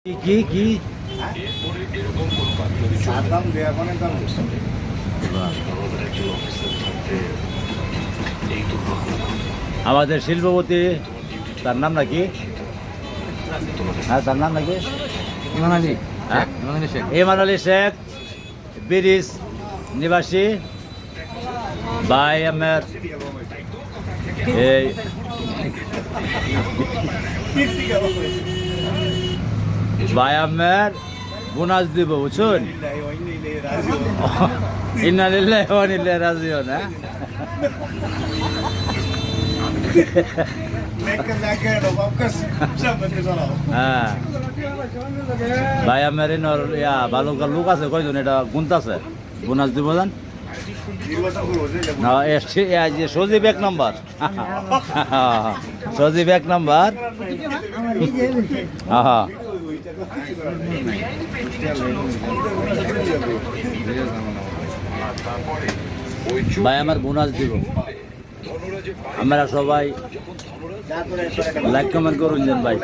কি আমাদের শিল্পপতি তার নাম নাকি? হ্যাঁ, তার নাম নাকি? ইমান আলী। হ্যাঁ? ইমান আলী শেখ। ইমান আলী শেখ ব্রিজ নিবাসী ভাই আমার এই ভাই আমার বোনাস দিব বুঝুন। ইন্নালিল্লাহি ওয়া ইন্না ইলাইহি রাজিউন। হ্যাঁ ভাই আমার ভালো লোক আছে কয়জন এটা গুনতাছে বোনাস দিব জান সজীব এক নম্বর সজীব এক নম্বর ভাই আমার বোনাস দিব। আমরা সবাই লাইক কমেন্ট করুন ভাই।